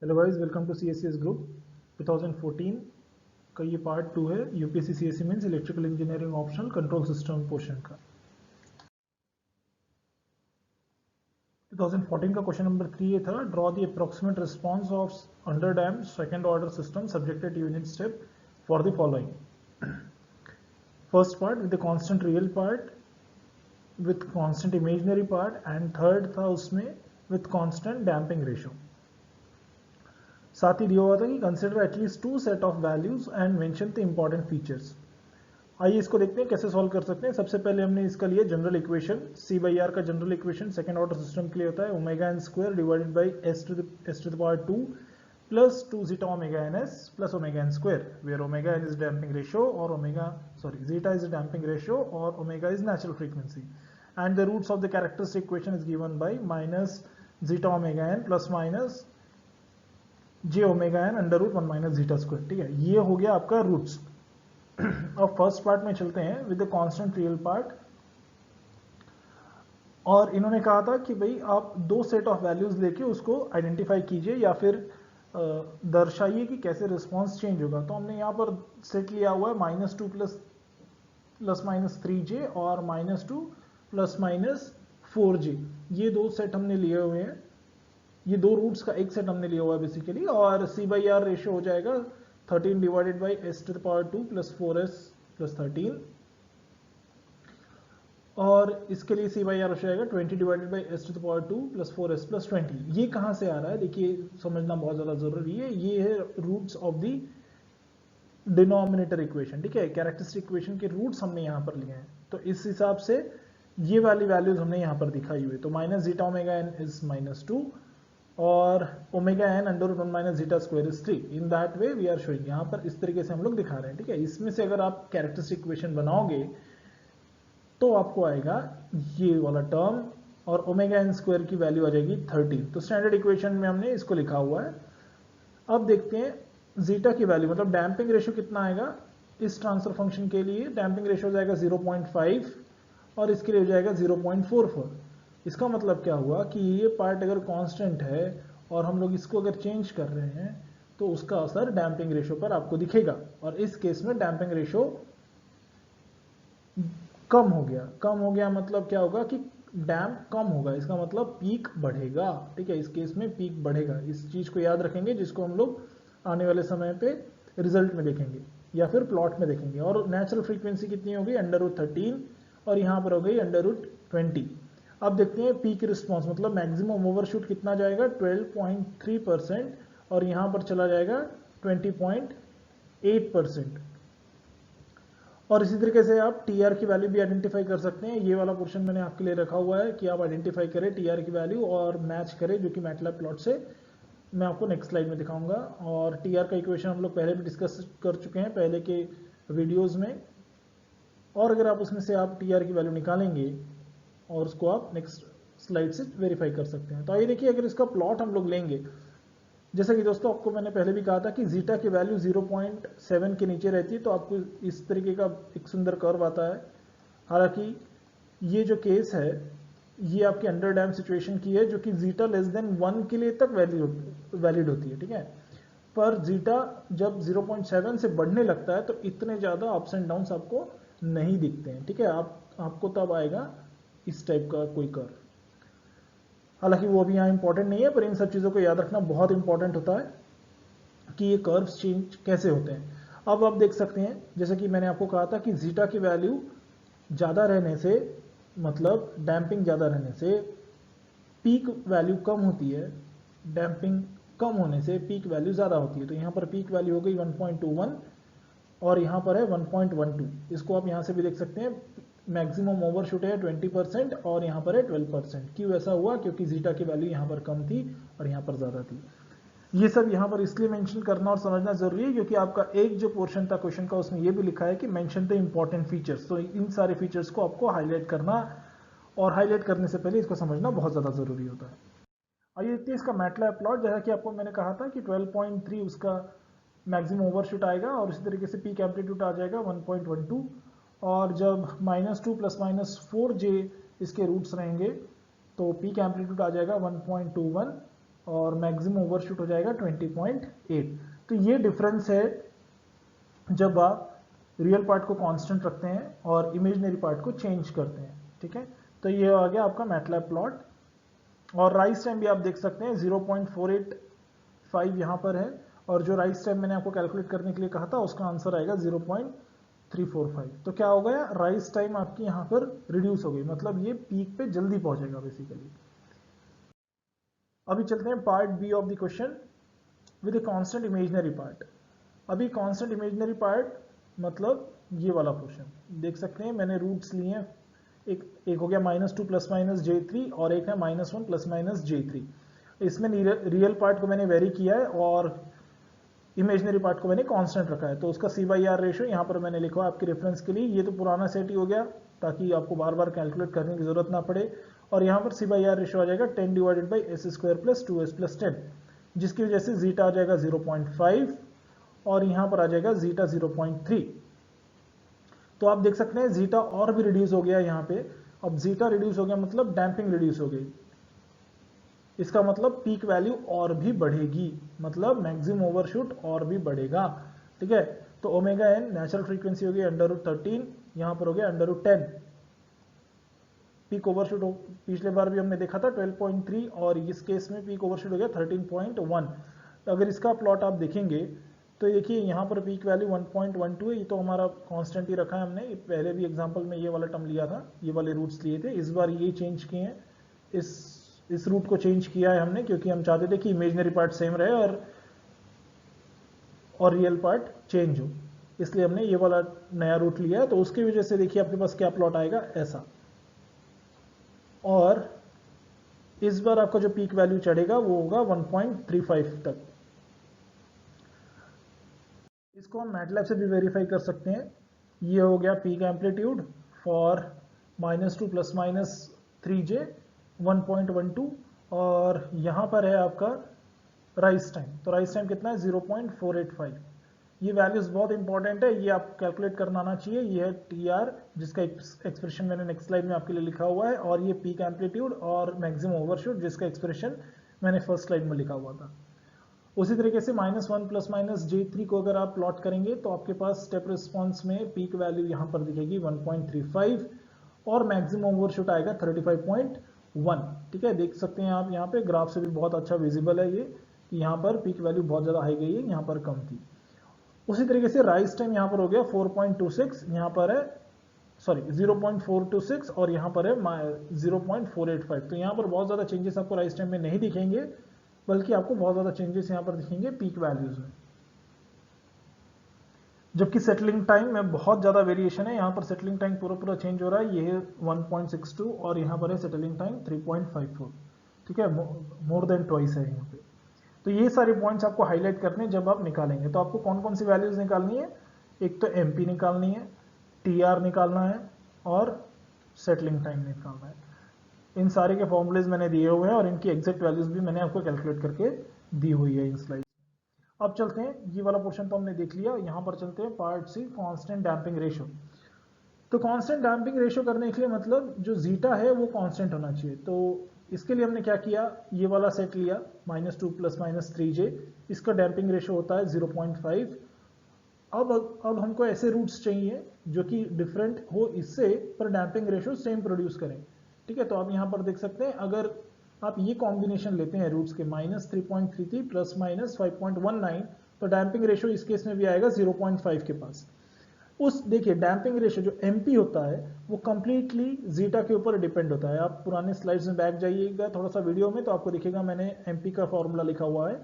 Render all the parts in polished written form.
Hello guys, welcome to CSCS group 2014 का ये part 2 है। UPSC CSC means electrical engineering optional control system portion का। 2014 का question number 3 ये था, draw the approximate response of under damped second order system subjected unit step for the following. First part with the constant real part, with constant imaginary part, and third था उसमें with constant damping ratio. साथ ही दिया हुआ था कि consider at least 2 set of values and mention the important features. आइए इसको देखते हैं कैसे सॉल्व कर सकते हैं। सबसे पहले हमने इसका लिया general equation, C by R का general equation second order system के लिए होता है omega N square divided by S to the power 2 plus 2 zeta omega N S plus omega N square, where omega N is damping ratio और zeta is damping ratio और omega is natural frequency, and the roots of the characteristic equation is given by minus zeta omega N plus minus J omega N under root 1 minus zeta square. ठीक है, ये हो गया आपका roots. अब first part में चलते हैं with the constant real part. और इन्होंने कहा था कि भाई आप 2 सेट ऑफ वैल्यूज लेके उसको आइडेंटिफाई कीजिए या फिर दर्शाइए कि कैसे रिस्पॉन्स चेंज होगा। तो हमने यहाँ पर सेट लिया हुआ है -2 प्लस माइनस 3J और -2 प्लस माइनस 4J। ये 2 सेट हमने लिए हुए हैं, ये 2 रूट्स का एक सेट हमने लिया हुआ है बेसिकली। और सी बाई आर रेशियो हो जाएगा 13 divided by S to the power 2 plus 4s plus 13, और इसके लिए सी बाई आर हो जाएगा 20 divided by S to the power 2 plus 4s plus 20। ये कहाँ से आ रहा है देखिए, समझना बहुत ज़्यादा जरूरी है। ये है roots of the denominator equation. ठीक है, कैरेक्टरिस्टिक इक्वेशन के रूट्स हमने यहाँ पर लिए हैं, तो इस हिसाब से ये वाली वैल्यूज हमने यहाँ पर दिखाई हुई। तो minus zeta omega N is -2 और omega N under root 1 minus zeta square is 3। In that way we are showing, यहाँ पर इस तरीके से हम लोग दिखा रहे हैं। ठीक है, इसमें से अगर आप कैरेक्टरिस्टिक इक्वेशन बनाओगे तो आपको आएगा ये वाला टर्म और ओमेगा एन स्क्वायर की वैल्यू आ जाएगी 13। तो स्टैंडर्ड इक्वेशन में हमने इसको लिखा हुआ है। अब देखते हैं जीटा की वैल्यू, मतलब डैम्पिंग रेशियो कितना आएगा इस ट्रांसफर फंक्शन के लिए। डैम्पिंग रेशियो जाएगा 0.5 और इसके लिए हो जाएगा 0.44। इसका मतलब क्या हुआ कि ये पार्ट अगर कांस्टेंट है और हम लोग इसको अगर चेंज कर रहे हैं तो उसका असर डैम्पिंग रेशियो पर आपको दिखेगा। और इस केस में डैम्पिंग रेशियो कम हो गया। कम हो गया मतलब क्या होगा कि डैम्प कम होगा, इसका मतलब पीक बढ़ेगा। ठीक है, इस केस में पीक बढ़ेगा। इस चीज को याद रखेंगे, जिसको हम लोग आने वाले समय पे रिजल्ट में देखेंगे या फिर प्लॉट में देखेंगे। और नेचुरल फ्रीक्वेंसी कितनी होगी √13 और यहाँ पर हो गई √20। अब देखते हैं पीक रिस्पॉन्स, मतलब मैक्सिमम ओवरशूट कितना जाएगा 12.3% और यहाँ पर चला जाएगा 20.8%। और इसी तरीके से आप टीआर की वैल्यू भी आइडेंटिफाई कर सकते हैं। ये वाला पोर्शन मैंने आपके लिए रखा हुआ है कि आप आइडेंटिफाई करें टीआर की वैल्यू और मैच करें, जो कि मैटलैब प्लॉट से मैं आपको नेक्स्ट स्लाइड में दिखाऊंगा। और टीआर का इक्वेशन हम लोग पहले भी डिस्कस कर चुके हैं पहले के वीडियोस में, और अगर आप उसमें से आप टीआर की वैल्यू निकालेंगे और उसको आप नेक्स्ट स्लाइड से वेरीफाई कर सकते हैं। तो आइए देखिए, अगर इसका प्लॉट हम लोग लेंगे, जैसा कि दोस्तों आपको मैंने पहले भी कहा था कि जीटा की वैल्यू 0.7 के नीचे रहती है तो आपको इस तरीके का एक सुंदर कर्व आता है। हालांकि ये जो केस है ये आपकी अंडर डैम सिचुएशन की है, जो कि जीटा लेस देन 1 के लिए तक वैलिड होती है। ठीक है, पर जीटा जब 0.7 से बढ़ने लगता है तो इतने ज़्यादा अप्स एंड डाउन्स आपको नहीं दिखते हैं। ठीक है, आपको तब आएगा इस टाइप का कोई कर्व। हालांकि वो भी यहाँ इंपॉर्टेंट नहीं है, पर इन सब चीज़ों को याद रखना बहुत इंपॉर्टेंट होता है कि ये कर्व्स चेंज कैसे होते हैं। अब आप देख सकते हैं, जैसे कि मैंने आपको कहा था कि जीटा की वैल्यू ज़्यादा रहने से, मतलब डैम्पिंग ज़्यादा रहने से पीक वैल्यू कम होती है, डैम्पिंग कम होने से पीक वैल्यू ज़्यादा होती है। तो यहाँ पर पीक वैल्यू हो गई 1.21 और यहाँ पर है 1.12। इसको आप यहाँ से भी देख सकते हैं, मैक्सिमम ओवरशूट है 20% और यहाँ पर है 12%। क्यों ऐसा हुआ? क्योंकि जीटा की वैल्यू यहाँ पर कम थी और यहाँ पर ज़्यादा थी। ये सब यहाँ पर इसलिए मेंशन करना और समझना जरूरी है क्योंकि आपका एक जो पोर्शन था क्वेश्चन का उसमें ये भी लिखा है कि मेंशन द इंपॉर्टेंट फीचर्स। तो इन सारे फीचर्स को आपको हाईलाइट करना, और हाईलाइट करने से पहले इसको समझना बहुत ज़्यादा जरूरी होता है। आइए देखते हैं इसका मैटलैब प्लॉट। जैसा कि आपको मैंने कहा था कि 12.3 उसका मैक्सिमम ओवरशूट आएगा और इसी तरीके से पीक एम्पलीट्यूड आ जाएगा 1.12। और जब -2 प्लस -4J इसके रूट्स रहेंगे तो पीक एम्पलीट्यूड आ जाएगा 1.21 और मैक्सिमम ओवरशूट हो जाएगा 20.8। तो ये डिफरेंस है जब आप रियल पार्ट को कांस्टेंट रखते हैं और इमेजिनरी पार्ट को चेंज करते हैं। ठीक है, तो ये आ गया आपका मैटलैब प्लॉट। और राइज टाइम भी आप देख सकते हैं 0.485 यहाँ पर है, और जो राइज टाइम मैंने आपको कैलकुलेट करने के लिए कहा था उसका आंसर आएगा 0.345। तो क्या हो गया, राइज टाइम आपकी यहाँ पर रिड्यूस हो गई, मतलब ये पीक पे जल्दी पहुंचेगा बेसिकली। अभी चलते हैं part B of the question with a constant imaginary part. अभी कांस्टेंट इमेजिनरी पार्ट मतलब ये वाला पोर्शन देख सकते हैं, मैंने रूट्स लिए हैं, एक हो गया -2 प्लस माइनस J3 और एक है -1 प्लस माइनस J3। इसमें रियल पार्ट को मैंने वेरी किया है और इमेजिनरी पार्ट को मैंने कांस्टेंट रखा है। तो उसका C/R रेशियो यहाँ पर मैंने लिखा आपके रेफरेंस के लिए। ये तो पुराना सेट ही हो गया ताकि आपको बार बार कैलकुलेट करने की जरूरत ना पड़े। और यहाँ पर C/R रेशियो आ जाएगा 10 divided by s² plus 2s plus 10, जिसकी वजह से जीटा आ जाएगा 0.5 और यहाँ पर आ जाएगा जीटा 0.3। तो आप देख सकते हैं जीटा और भी रिड्यूस हो गया यहाँ पे। अब जीटा रिड्यूस हो गया मतलब डैम्पिंग रिड्यूस हो गई, इसका मतलब पीक वैल्यू और भी बढ़ेगी, मतलब मैक्सिमम ओवरशूट और भी बढ़ेगा। ठीक है, तो ओमेगा एन नेचुरल फ्रीक्वेंसी हो गई √13, यहाँ पर हो गया √10। पीक ओवरशूट पिछले बार भी हमने देखा था 12.3 और इस केस में पीक ओवरशूट हो गया 13.1। अगर इसका प्लॉट आप देखेंगे तो देखिए यहाँ पर पीक वैल्यू 1.12 है, ये तो हमारा कांस्टेंट ही रखा है हमने। पहले भी एग्जांपल में ये वाला टर्म लिया था, ये वाले रूट्स लिए थे, इस बार ये चेंज किए हैं, इस रूट को चेंज किया है हमने क्योंकि हम चाहते थे कि इमेजिनरी पार्ट सेम रहे और रियल पार्ट चेंज हो, इसलिए हमने ये वाला नया रूट लिया है। तो उसकी वजह से देखिए आपके पास क्या प्लॉट आएगा, ऐसा। और इस बार आपका जो पीक वैल्यू चढ़ेगा वो होगा 1.35 तक। इसको हम मैटलैब से भी वेरीफाई कर सकते हैं। ये हो गया peak amplitude for -2 plus minus 3J 1.12 और यहाँ पर है आपका राइज टाइम। तो राइज टाइम कितना है 0.485। ये वैल्यूज बहुत इंपॉर्टेंट है, ये आप कैलकुलेट करना आना चाहिए। ये है TR जिसका एक्सप्रेशन मैंने नेक्स्ट स्लाइड में आपके लिए लिखा हुआ है, और ये पीक एम्पलीट्यूड और मैक्सिमम ओवरशूट जिसका एक्सप्रेशन मैंने फर्स्ट स्लाइड में लिखा हुआ था। उसी तरीके से -1 प्लस माइनस J3 को अगर आप प्लॉट करेंगे तो आपके पास स्टेप रिस्पॉन्स में पीक वैल्यू यहाँ पर दिखेगी 1.35 और मैक्सिमम ओवरशूट आएगा 35.1। ठीक है, देख सकते हैं आप यहाँ पे ग्राफ से भी बहुत अच्छा विजिबल है ये कि यहाँ पर पीक वैल्यू बहुत ज़्यादा हाई गई है, यहाँ पर कम थी। उसी तरीके से राइज टाइम यहाँ पर हो गया 4.26, यहाँ पर है 0.426 और यहाँ पर है 0.485। तो यहाँ पर बहुत ज़्यादा चेंजेस आपको राइज टाइम में नहीं दिखेंगे, बल्कि आपको बहुत ज़्यादा चेंजेस यहाँ पर दिखेंगे पीक वैल्यूज में। जबकि सेटलिंग टाइम में बहुत ज़्यादा वेरिएशन है, यहाँ पर सेटलिंग टाइम पूरा चेंज हो रहा है। ये है 1.62 और यहाँ पर है सेटलिंग टाइम 3.54। ठीक है, मोर देन ट्वाइस है यहाँ पे। तो ये सारे पॉइंट्स आपको हाईलाइट करने हैं जब आप निकालेंगे। तो आपको कौन कौन सी वैल्यूज निकालनी है, एक तो MP निकालनी है, TR निकालना है और सेटलिंग टाइम निकालना है। इन सारे के फॉर्मूलेज मैंने दिए हुए हैं और इनकी एग्जैक्ट वैल्यूज भी मैंने आपको कैलकुलेट करके दी हुई है इन स्लाइड। अब चलते हैं, ये वाला पोर्शन तो हमने देख लिया, यहाँ पर चलते हैं part C, constant damping ratio. तो कांस्टेंट डैम्पिंग रेशियो करने के लिए मतलब जो जीटा है वो कांस्टेंट होना चाहिए। तो इसके लिए हमने क्या किया, ये वाला सेट लिया -2 प्लस माइनस 3J, इसका डैम्पिंग रेशियो होता है 0.5। अब हमको ऐसे रूट्स चाहिए जो कि डिफरेंट हो इससे, पर डैम्पिंग रेशियो सेम प्रोड्यूस करें। ठीक है, तो आप यहाँ पर देख सकते हैं, अगर आप ये कॉम्बिनेशन लेते हैं रूट्स के -3.33 प्लस माइनस 5.19, तो डैम्पिंग रेशियो इस केस में भी आएगा 0.5 के पास। उस देखिए डैम्पिंग रेशियो जो MP होता है वो कंप्लीटली जीटा के ऊपर डिपेंड होता है। आप पुराने स्लाइड्स में बैक जाइएगा थोड़ा सा वीडियो में, तो आपको दिखेगा मैंने MP का फॉर्मूला लिखा हुआ है।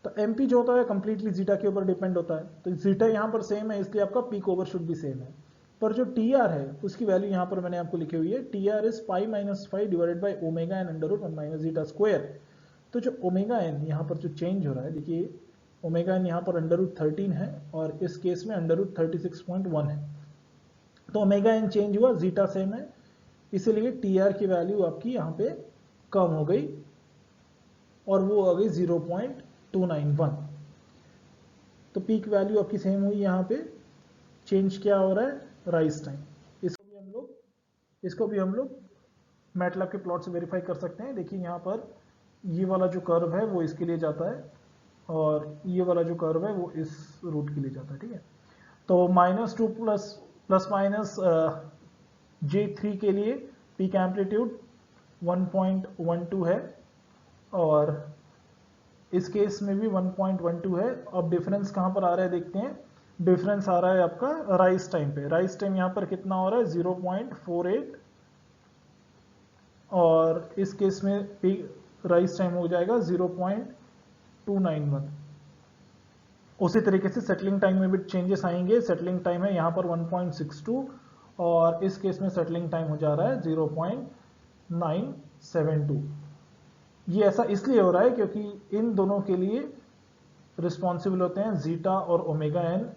तो MP जो होता है कंप्लीटली जीटा के ऊपर डिपेंड होता है। तो जीटा यहाँ पर सेम है, इसलिए आपका पीक ओवरशूट भी सेम है। पर जो TR है उसकी वैल्यू यहाँ पर मैंने आपको लिखी हुई है, TR is π-5 divided by omega N √1 minus zeta square. तो जो ओमेगा एन यहाँ पर जो चेंज हो रहा है, देखिए ओमेगा एन यहाँ पर √13 है और इस केस में √36.1 है। तो ओमेगा एन चेंज हुआ, जीटा सेम है, इसीलिए TR की वैल्यू आपकी यहाँ पे कम हो गई और वो आ गई 0.291। तो पीक वैल्यू आपकी सेम हुई, यहाँ पे चेंज क्या हो रहा है, राइज टाइम। इसको भी हम लोग मैटलैब के प्लॉट से वेरीफाई कर सकते हैं। देखिए यहाँ पर ये वाला जो कर्व है वो इसके लिए जाता है और ये वाला जो कर्व है वो इस रूट के लिए जाता है, ठीक है। तो -2 प्लस माइनस J3 के लिए पीक एम्पलीट्यूड 1.12 है और इस केस में भी 1.12 है। अब डिफरेंस कहां पर आ रहा है देखते हैं। डिफरेंस आ रहा है आपका राइज टाइम पे। राइज टाइम यहां पर कितना हो रहा है 0.48 और इस केस में पीक राइज टाइम हो जाएगा 0.291। उसी तरीके से सेटलिंग टाइम में भी चेंजेस आएंगे। सेटलिंग टाइम है यहाँ पर 1.62 और इस केस में सेटलिंग टाइम हो जा रहा है 0.972। ये ऐसा इसलिए हो रहा है क्योंकि इन दोनों के लिए रिस्पॉन्सिबल होते हैं जीटा और ओमेगा एन।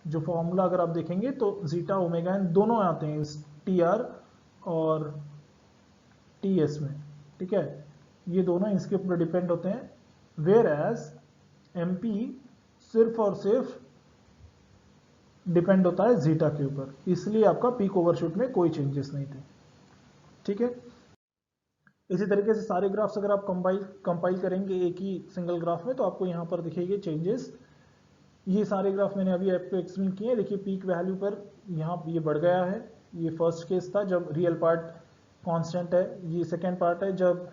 जो फॉर्मूला अगर आप देखेंगे तो जीटा ओमेगा एन दोनों आते हैं इस टी आर और टी एस में, ठीक है। ये दोनों इसके ऊपर डिपेंड होते हैं। वेयर एज एम पी सिर्फ और सिर्फ डिपेंड होता है जीटा के ऊपर, इसलिए आपका पीक ओवरशूट में कोई चेंजेस नहीं थे, ठीक है। इसी तरीके से सारे ग्राफ्स अगर आप कंपाइल करेंगे एक ही सिंगल ग्राफ में तो आपको यहाँ पर दिखेंगे चेंजेस। ये सारे ग्राफ मैंने अभी आपको एक्सप्लेन किए। देखिए पीक वैल्यू पर यहाँ ये बढ़ गया है। ये फर्स्ट केस था जब रियल पार्ट कांस्टेंट है। ये सेकेंड पार्ट है जब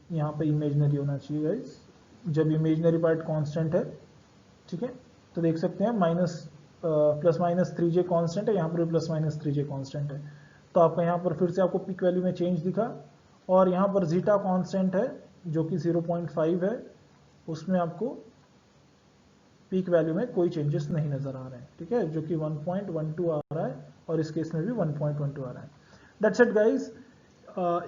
यहाँ पे इमेजिनरी होना चाहिए गाइस, जब इमेजिनरी पार्ट कांस्टेंट है, ठीक है। तो देख सकते हैं प्लस माइनस 3j कांस्टेंट है, यहाँ पर भी प्लस माइनस 3j कांस्टेंट है। तो आपका यहाँ पर फिर से आपको पीक वैल्यू में चेंज दिखा और यहाँ पर जीटा कांस्टेंट है जो कि 0.5 है, उसमें आपको पीक वैल्यू में कोई चेंजेस नहीं नजर आ रहे हैं, ठीक है, जो कि 1.12 आ रहा है और इस केस में भी 1.12 आ रहा है। That's it guys.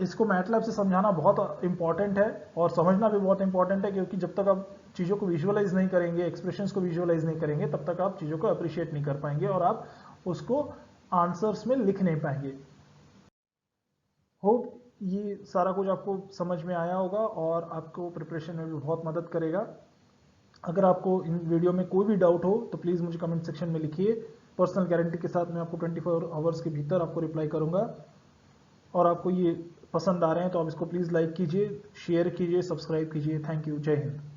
इसको मैटलैब से समझाना बहुत इंपॉर्टेंट है और समझना भी बहुत इंपॉर्टेंट है, क्योंकि जब तक आप चीज़ों को विजुअलाइज नहीं करेंगे, एक्सप्रेशंस को विजुअलाइज नहीं करेंगे, तब तक आप चीज़ों को अप्रिशिएट नहीं कर पाएंगे और आप उसको आंसर्स में लिख नहीं पाएंगे। होप ये सारा कुछ आपको समझ में आया होगा और आपको प्रिपरेशन में भी बहुत मदद करेगा। अगर आपको इन वीडियो में कोई भी डाउट हो तो प्लीज़ मुझे कमेंट सेक्शन में लिखिए। पर्सनल गारंटी के साथ मैं आपको 24 आवर्स के भीतर आपको रिप्लाई करूंगा। और आपको ये पसंद आ रहे हैं तो आप इसको प्लीज़ लाइक कीजिए, शेयर कीजिए, सब्सक्राइब कीजिए। Thank you. जय हिंद।